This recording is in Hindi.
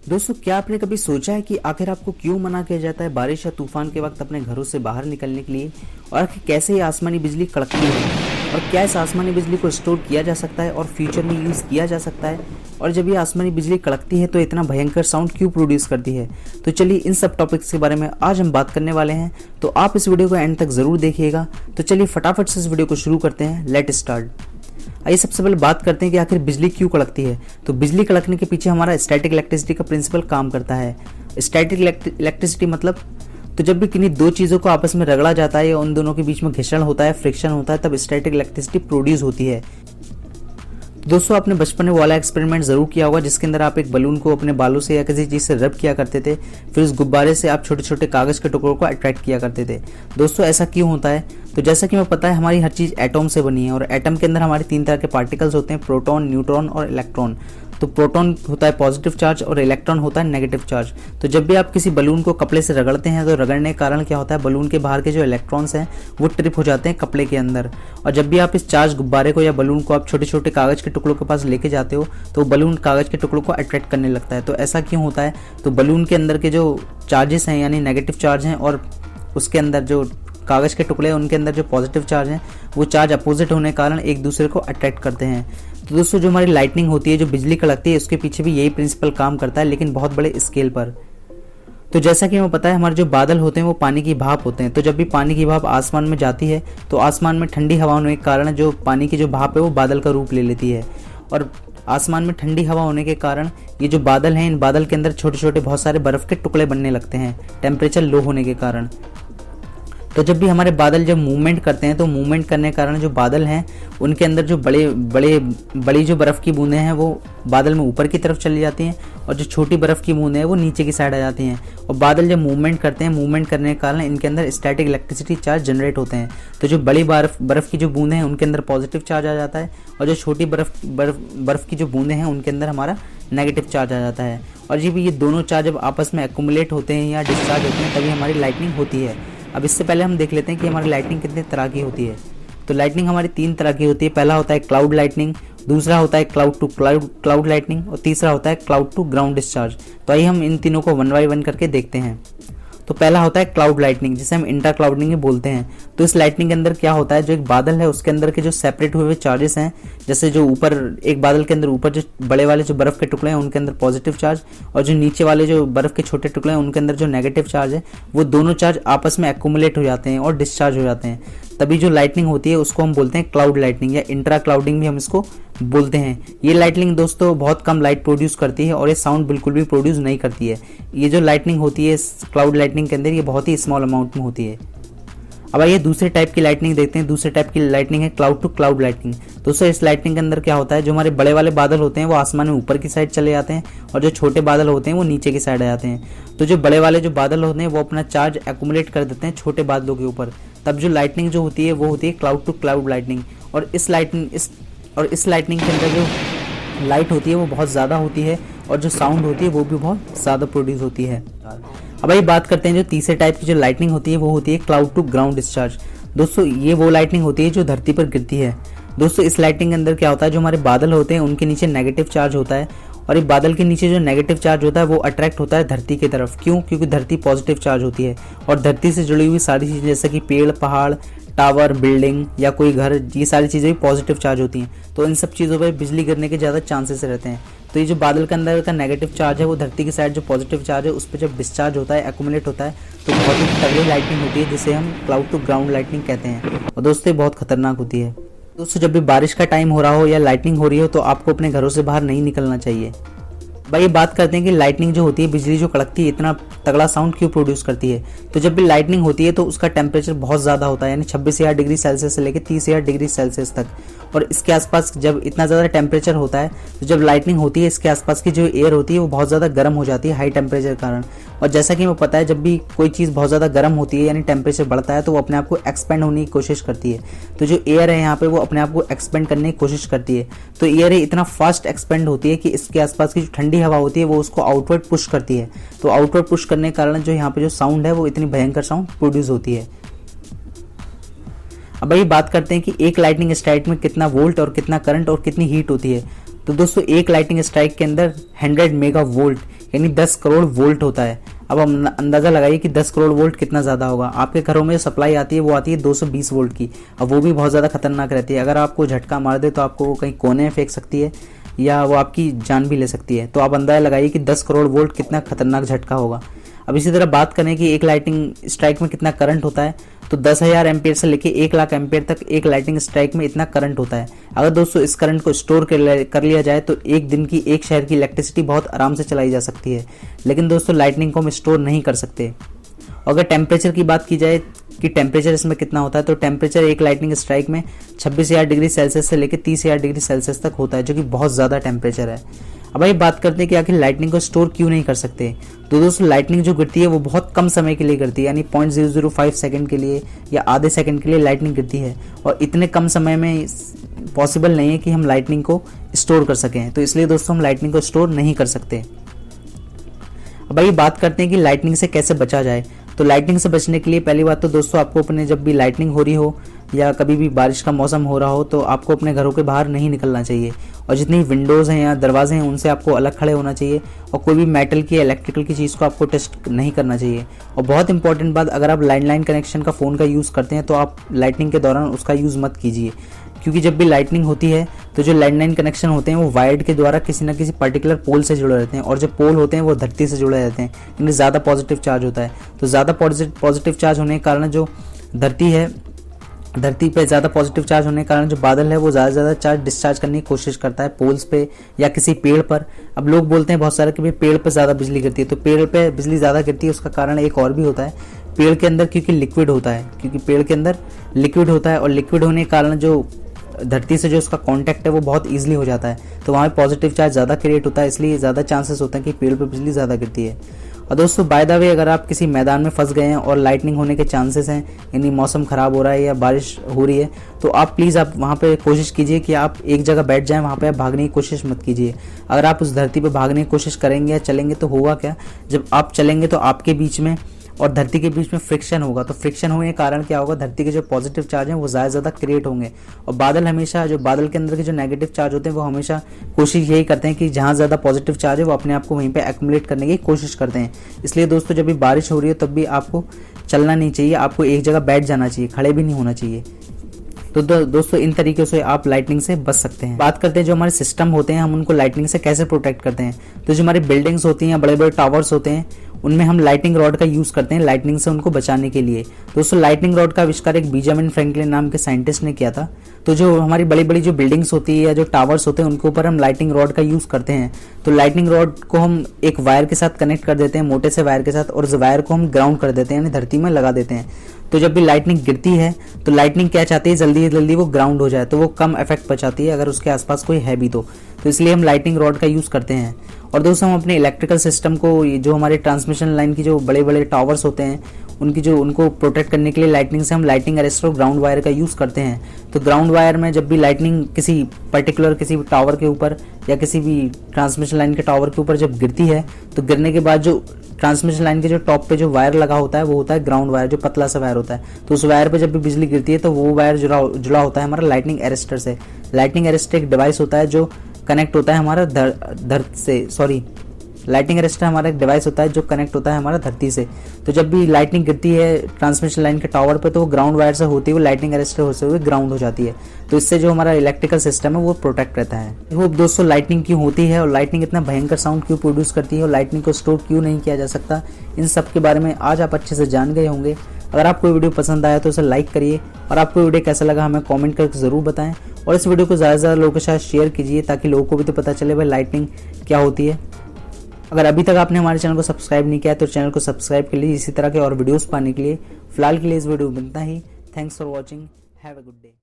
दोस्तों, क्या आपने कभी सोचा है कि आखिर आपको क्यों मना किया जाता है बारिश या तूफान के वक्त अपने घरों से बाहर निकलने के लिए, और आखिर कैसे ये आसमानी बिजली कड़कती है, और क्या इस आसमानी बिजली को स्टोर किया जा सकता है और फ्यूचर में यूज़ किया जा सकता है, और जब ये आसमानी बिजली कड़कती है तो इतना भयंकर साउंड क्यों प्रोड्यूस करती है। तो चलिए इन सब टॉपिक्स के बारे में आज हम बात करने वाले हैं, तो आप इस वीडियो को एंड तक ज़रूर देखिएगा। तो चलिए फटाफट से इस वीडियो को शुरू करते हैं। Let start. आइए सबसे पहले बात करते हैं कि आखिर बिजली क्यों कड़कती है। तो बिजली कड़कने के पीछे हमारा स्टैटिक इलेक्ट्रिसिटी का प्रिंसिपल काम करता है। स्टैटिक इलेक्ट्रिसिटी मतलब तो जब भी किन्हीं दो चीज़ों को आपस में रगड़ा जाता है या उन दोनों के बीच में घर्षण होता है, फ्रिक्शन होता है, तब स्टैटिक इलेक्ट्रिसिटी प्रोड्यूस होती है। दोस्तों, आपने बचपन में वाला एक्सपेरिमेंट जरूर किया होगा जिसके अंदर आप एक बलून को अपने बालों से या किसी चीज़ से रब किया करते थे, फिर उस गुब्बारे से आप छोटे छोटे कागज़ के टुकड़ों को अट्रैक्ट किया करते थे। दोस्तों, ऐसा क्यों होता है? तो जैसा कि हमें पता है हमारी हर चीज़ एटम से बनी है और एटम के अंदर हमारे तीन तरह के पार्टिकल्स होते हैं, प्रोटॉन, न्यूट्रॉन और इलेक्ट्रॉन। तो प्रोटॉन होता है पॉजिटिव चार्ज और इलेक्ट्रॉन होता है नेगेटिव चार्ज। तो जब भी आप किसी बलून को कपड़े से रगड़ते हैं तो रगड़ने के कारण क्या होता है, बलून के बाहर के जो इलेक्ट्रॉन्स हैं वो ट्रिप हो जाते हैं कपड़े के अंदर। और जब भी आप इस चार्ज गुब्बारे को या बलून को आप छोटे छोटे कागज़ के टुकड़ों के पास लेके जाते हो तो बलून कागज़ के टुकड़ों को अट्रैक्ट करने लगता है। तो ऐसा क्यों होता है? तो बलून के अंदर के जो चार्जेस हैं यानी नेगेटिव चार्ज हैं और उसके अंदर जो कागज़ के टुकड़े हैं उनके अंदर जो पॉजिटिव चार्ज हैं वो चार्ज अपोजिट होने के कारण एक दूसरे को अट्रैक्ट करते हैं। तो दोस्तों, जो हमारी लाइटनिंग होती है, जो बिजली कड़कती है, उसके पीछे भी यही प्रिंसिपल काम करता है, लेकिन बहुत बड़े स्केल पर। तो जैसा कि हमें पता है हमारे जो बादल होते हैं वो पानी की भाप होते हैं। तो जब भी पानी की भाप आसमान में जाती है तो आसमान में ठंडी हवा होने के कारण जो पानी की जो भाप है वो बादल का रूप ले लेती है, और आसमान में ठंडी हवा होने के कारण ये जो बादल हैं, इन बादल के अंदर छोटे छोटे बहुत सारे बर्फ़ के टुकड़े बनने लगते हैं टेम्परेचर लो होने के कारण। तो जब भी हमारे बादल जब मूवमेंट करते हैं तो मूवमेंट करने के कारण जो बादल हैं उनके अंदर जो बड़ी जो बर्फ़ की बूंदें हैं वो बादल में ऊपर की तरफ चली जाती हैं, और जो छोटी बर्फ़ की बूंदें हैं वो नीचे की साइड आ जाती हैं। और बादल जब मूवमेंट करते हैं, मूवमेंट करने के कारण इनके अंदर स्टैटिक इलेक्ट्रिसिटी चार्ज जनरेट होते हैं। तो जो बड़ी बर्फ़ की जो बूंदें हैं उनके अंदर पॉजिटिव चार्ज आ जाता है, और जो छोटी बर्फ़ की जो बूंदें हैं उनके अंदर हमारा नेगेटिव चार्ज आ जाता है। और जब ये दोनों चार्ज जब आपस में एक्यूमुलेट होते हैं या डिस्चार्ज होते हैं तभी हमारी लाइटनिंग होती है। अब इससे पहले हम देख लेते हैं कि हमारी लाइटनिंग कितने तरह की होती है। तो लाइटनिंग हमारी तीन तरह की होती है। पहला होता है क्लाउड लाइटनिंग, दूसरा होता है क्लाउड टू क्लाउड लाइटनिंग, और तीसरा होता है क्लाउड टू ग्राउंड डिस्चार्ज। तो आइए हम इन तीनों को वन बाय वन करके देखते हैं। तो पहला होता है क्लाउड लाइटनिंग, जिसे हम इंटर क्लाउडनिंग भी बोलते हैं। तो इस लाइटनिंग के अंदर क्या होता है, जो एक बादल है उसके अंदर के जो सेपरेट हुए चार्जेस हैं, जैसे जो ऊपर एक बादल के अंदर ऊपर जो बड़े वाले जो बर्फ़ के टुकड़े हैं उनके अंदर पॉजिटिव चार्ज, और जो नीचे वाले जो बर्फ़ के छोटे टुकड़े हैं उनके अंदर जो नेगेटिव चार्ज है, वो दोनों चार्ज आपस में एक्यूमुलेट हो जाते हैं और डिस्चार्ज हो जाते हैं। तभी जो लाइटनिंग होती है उसको हम बोलते हैं क्लाउड लाइटनिंग, या इंट्रा क्लाउडिंग भी हम इसको बोलते हैं। ये लाइटनिंग दोस्तों बहुत कम लाइट प्रोड्यूस करती है और ये साउंड बिल्कुल भी प्रोड्यूस नहीं करती है। ये जो लाइटनिंग होती है क्लाउड लाइटनिंग के अंदर ये बहुत ही स्मॉल अमाउंट में होती है। अब आइए दूसरे टाइप की लाइटनिंग देखते हैं। दूसरे टाइप की लाइटनिंग है क्लाउड टू क्लाउड लाइटनिंग। दोस्तों, इस लाइटनिंग के अंदर क्या होता है, जो हमारे बड़े वाले बादल होते हैं वो आसमान में ऊपर की साइड चले जाते हैं, और जो छोटे बादल होते हैं वो नीचे की साइड आ जाते हैं। तो जो बड़े वाले जो बादल होते हैं वो अपना चार्ज एक्यूमुलेट कर देते हैं छोटे बादलों के ऊपर। तब जो लाइटनिंग जो होती है वो होती है क्लाउड टू क्लाउड लाइटनिंग। और इस लाइटनिंग के अंदर जो लाइट होती है वो बहुत ज़्यादा होती है, और जो साउंड होती है वो भी बहुत ज़्यादा प्रोड्यूस होती है। अब ये बात करते हैं जो तीसरे टाइप की जो लाइटनिंग होती है वो होती है क्लाउड टू ग्राउंड डिस्चार्ज। दोस्तों, ये वो लाइटनिंग होती है जो धरती पर गिरती है। दोस्तों, इस लाइटनिंग के अंदर क्या होता है, जो हमारे बादल होते हैं उनके नीचे नेगेटिव चार्ज होता है, और ये बादल के नीचे जो नेगेटिव चार्ज होता है वो अट्रैक्ट होता है धरती की तरफ। क्यों? क्योंकि धरती पॉजिटिव चार्ज होती है, और धरती से जुड़ी हुई सारी चीज़ें जैसे कि पेड़, पहाड़, टावर, बिल्डिंग या कोई घर, ये सारी चीज़ें भी पॉजिटिव चार्ज होती हैं। तो इन सब चीज़ों पर बिजली गिरने के ज़्यादा चांसेस रहते हैं। तो ये जो बादल के अंदर का नेगेटिव चार्ज है वो धरती की साइड जो पॉजिटिव चार्ज है उस पर जब डिस्चार्ज होता है, एक्यूमुलेट होता है, तो बहुत ही तगड़ी लाइटनिंग होती है जिसे हम क्लाउड टू ग्राउंड लाइटनिंग कहते हैं। और दोस्तों, ये बहुत खतरनाक होती है। दोस्तों, जब भी बारिश का टाइम हो रहा हो या लाइटनिंग हो रही हो तो आपको अपने घरों से बाहर नहीं निकलना चाहिए। भाई, ये बात करते हैं कि लाइटनिंग जो होती है, बिजली जो कड़कती है, इतना तगड़ा साउंड क्यों प्रोड्यूस करती है। तो जब भी लाइटनिंग होती है तो उसका टेम्परेचर बहुत ज़्यादा होता है, यानी 26,000 डिग्री सेल्सियस से लेकर 30,000 डिग्री सेल्सियस तक। और इसके आसपास जब इतना ज़्यादा टेम्परेचर होता है तो जब लाइटनिंग होती है इसके आसपास की जो एयर होती है वो बहुत ज़्यादा गर्म हो जाती है हाई टेम्परेचर के कारण। और जैसा कि हमें पता है जब भी कोई चीज़ बहुत ज़्यादा गर्म होती है यानी टेम्परेचर बढ़ता है तो वो अपने आप को एक्सपेंड होने की कोशिश करती है। तो जो एयर है यहाँ पे वो अपने आप को एक्सपेंड करने की कोशिश करती है। तो एयर इतना फास्ट एक्सपेंड होती है कि इसके आसपास की जो ठंडी हवा होती है वो उसको आउटवर्ड पुश करती है। तो आउटवर्ड पुश करने के कारण जो यहाँ पे जो साउंड है वो इतनी भयंकर साउंड प्रोड्यूस होती है। अब भाई बात करते हैं कि एक लाइटनिंग स्ट्राइक में कितना वोल्ट और कितना करंट और कितनी हीट होती है। तो दोस्तों, एक लाइटनिंग स्ट्राइक के अंदर 100 मेगा वोल्ट यानी 10 करोड़ वोल्ट होता है। अब हम अंदाज़ा लगाइए कि 10 करोड़ वोल्ट कितना ज़्यादा होगा। आपके घरों में जो सप्लाई आती है वो आती है 220 वोल्ट की। अब वो भी बहुत ज़्यादा खतरनाक रहती है। अगर आपको झटका मार दे तो आपको वो कहीं कोने में फेंक सकती है या वो आपकी जान भी ले सकती है। तो आप अंदाज़ा लगाइए कि 10 करोड़ वोल्ट कितना खतरनाक झटका होगा। अब इसी तरह बात करें कि एक लाइटिंग स्ट्राइक में कितना करंट होता है, तो 10,000 एम्पेयर से लेके 1,00,000 एम्पेयर तक एक लाइटिंग स्ट्राइक में इतना करंट होता है। अगर दोस्तों इस करंट को स्टोर कर लिया जाए तो एक दिन की एक शहर की इलेक्ट्रिसिटी बहुत आराम से चलाई जा सकती है। लेकिन दोस्तों लाइटनिंग को हम स्टोर नहीं कर सकते। अगर टेम्परेचर की बात की जाए कि टेम्परेचर इसमें कितना होता है, तो टेम्परेचर एक लाइटनिंग स्ट्राइक में 26,000 डिग्री सेल्सियस से लेकर 30,000 डिग्री सेल्सियस तक होता है, जो कि बहुत ज़्यादा टेम्परेचर है। अब भाई बात करते हैं कि आखिर लाइटनिंग को स्टोर क्यों नहीं कर सकते। तो दोस्तों लाइटनिंग जो गिरती है वो बहुत कम समय के लिए गिरती है, यानी 0.005 सेकंड के लिए या आधे सेकंड के लिए लाइटनिंग गिरती है, और इतने कम समय में पॉसिबल नहीं है कि हम लाइटनिंग को स्टोर कर सकें। तो इसलिए दोस्तों हम लाइटनिंग को स्टोर नहीं कर सकते। अब भाई बात करते हैं कि लाइटनिंग से कैसे बचा जाए। तो लाइटनिंग से बचने के लिए पहली बात तो दोस्तों आपको अपने जब भी लाइटनिंग हो रही हो या कभी भी बारिश का मौसम हो रहा हो तो आपको अपने घरों के बाहर नहीं निकलना चाहिए, और जितनी विंडोज़ हैं या दरवाजे हैं उनसे आपको अलग खड़े होना चाहिए, और कोई भी मेटल की इलेक्ट्रिकल की चीज़ को आपको टच नहीं करना चाहिए। और बहुत इंपॉर्टेंट बात, अगर आप लैंडलाइन कनेक्शन का फ़ोन का यूज़ करते हैं तो आप लाइटनिंग के दौरान उसका यूज़ मत कीजिए, क्योंकि जब भी लाइटनिंग होती है तो जो लैंडलाइन कनेक्शन होते हैं वो वायर्ड के द्वारा किसी न किसी पर्टिकुलर पोल से जुड़े रहते हैं, और जो पोल होते हैं वो धरती से जुड़े रहते हैं, इनमें ज़्यादा पॉजिटिव चार्ज होता है। तो ज़्यादा पॉजिटिव चार्ज होने के कारण जो धरती पे ज़्यादा पॉजिटिव चार्ज होने के कारण जो बादल है वो ज़्यादा से ज़्यादा चार्ज डिस्चार्ज करने की कोशिश करता है पोल्स पे या किसी पेड़ पर। अब लोग बोलते हैं बहुत सारे कि भाई पेड़ पर ज़्यादा बिजली गिरती है, तो पेड़ पे बिजली ज़्यादा गिरती है उसका कारण एक और भी होता है। पेड़ के अंदर क्योंकि लिक्विड होता है, और लिक्विड होने के कारण जो धरती से जो उसका कांटेक्ट है वो बहुत इजीली हो जाता है, तो वहाँ पे पॉजिटिव चार्ज ज़्यादा क्रिएट होता है, इसलिए ज़्यादा चांसेस होते हैं कि पेड़ पे बिजली ज़्यादा गिरती है। और दोस्तों बाय द वे, अगर आप किसी मैदान में फंस गए हैं और लाइटनिंग होने के चांसेस हैं, यानी मौसम ख़राब हो रहा है या बारिश हो रही है, तो आप प्लीज़ आप वहाँ पे कोशिश कीजिए कि आप एक जगह बैठ जाएं, वहाँ पे आप भागने की कोशिश मत कीजिए। अगर आप उस धरती पे भागने की कोशिश करेंगे या चलेंगे तो होगा क्या, जब आप चलेंगे तो आपके बीच में और धरती के बीच में फ्रिक्शन होगा, तो फ्रिक्शन होने के कारण क्या होगा, धरती के जो पॉजिटिव चार्ज हैं वो ज़्यादा क्रिएट होंगे, और बादल हमेशा जो बादल के अंदर के जो नेगेटिव चार्ज होते हैं वो हमेशा कोशिश यही करते हैं कि जहाँ ज़्यादा पॉजिटिव चार्ज है वो अपने आप को वहीं पे एक्यूमुलेट करने की कोशिश करते हैं। इसलिए दोस्तों जब भी बारिश हो रही है तब भी आपको चलना नहीं चाहिए, आपको एक जगह बैठ जाना चाहिए, खड़े भी नहीं होना चाहिए। तो दोस्तों इन तरीके से आप लाइटनिंग से बच सकते हैं। बात करते हैं जो हमारे सिस्टम होते हैं हम उनको लाइटनिंग से कैसे प्रोटेक्ट करते हैं। तो जो हमारी बिल्डिंग्स होती हैं, बड़े बड़े टावर्स होते हैं, उनमें हम लाइटनिंग रॉड का यूज़ करते हैं लाइटनिंग से उनको बचाने के लिए। दोस्तों लाइटनिंग रॉड का आविष्कार एक बेंजामिन फ्रैंकलिन नाम के साइंटिस्ट ने किया था। तो जो हमारी बड़ी बड़ी जो बिल्डिंग्स होती है या जो टावर्स होते हैं उनके ऊपर हम लाइटनिंग रॉड का यूज़ करते हैं। तो लाइटनिंग रॉड को हम एक वायर के साथ कनेक्ट कर देते हैं, मोटे से वायर के साथ, और उस वायर को हम ग्राउंड कर देते हैं, यानी धरती में लगा देते हैं। तो जब भी लाइटनिंग गिरती है तो लाइटनिंग क्या चाहती है, जल्दी से जल्दी वो ग्राउंड हो जाए, तो वो कम इफेक्ट पहुंचाती है अगर उसके आसपास कोई है भी तो इसलिए हम लाइटनिंग रॉड का यूज़ करते हैं। और दोस्तों हम अपने इलेक्ट्रिकल सिस्टम को, जो हमारे ट्रांसमिशन लाइन की जो बड़े बड़े टावर्स होते हैं उनको प्रोटेक्ट करने के लिए लाइटनिंग से हम लाइटनिंग अरेस्टर और ग्राउंड वायर का यूज़ करते हैं। तो ग्राउंड वायर में जब भी लाइटनिंग किसी पर्टिकुलर किसी टावर के ऊपर या किसी भी ट्रांसमिशन लाइन के टावर के ऊपर जब गिरती है, तो गिरने के बाद जो ट्रांसमिशन लाइन के जो टॉप पे जो वायर लगा होता है वो होता है ग्राउंड वायर, जो पतला सा वायर होता है। तो उस वायर पे जब भी बिजली गिरती है तो वो वायर जुड़ा होता है हमारा लाइटनिंग अरेस्टर से। लाइटनिंग अरेस्टर एक डिवाइस होता है जो कनेक्ट होता है हमारा लाइटनिंग अरेस्टर हमारा एक डिवाइस होता है जो कनेक्ट होता है हमारा धरती से। तो जब भी लाइटनिंग गिरती है ट्रांसमिशन लाइन के टावर पे तो वो ग्राउंड वायर से होती हुई लाइटनिंग अरेस्टर होते हुए ग्राउंड हो जाती है। तो इससे जो हमारा इलेक्ट्रिकल सिस्टम है वो प्रोटेक्ट रहता है। होप दोस्तों लाइटनिंग क्यों होती है और लाइटनिंग इतना भयंकर साउंड क्यों प्रोड्यूस करती है और लाइटनिंग को स्टोर क्यों नहीं किया जा सकता, इन सब के बारे में आज आप अच्छे से जान गए होंगे। अगर आपको वीडियो पसंद आया तो उसे लाइक करिए, और आपको वीडियो कैसा लगा हमें कमेंट करके ज़रूर बताएं, और इस वीडियो को ज़्यादा से ज़्यादा लोगों के साथ शेयर कीजिए ताकि लोगों को भी तो पता चले भाई लाइटनिंग क्या होती है। अगर अभी तक आपने हमारे चैनल को सब्सक्राइब नहीं किया तो चैनल को सब्सक्राइब कर लीजिए इसी तरह के और वीडियोस पाने के लिए। फिलहाल के लिए इस वीडियो में इतना ही। Thanks for watching, have a good day.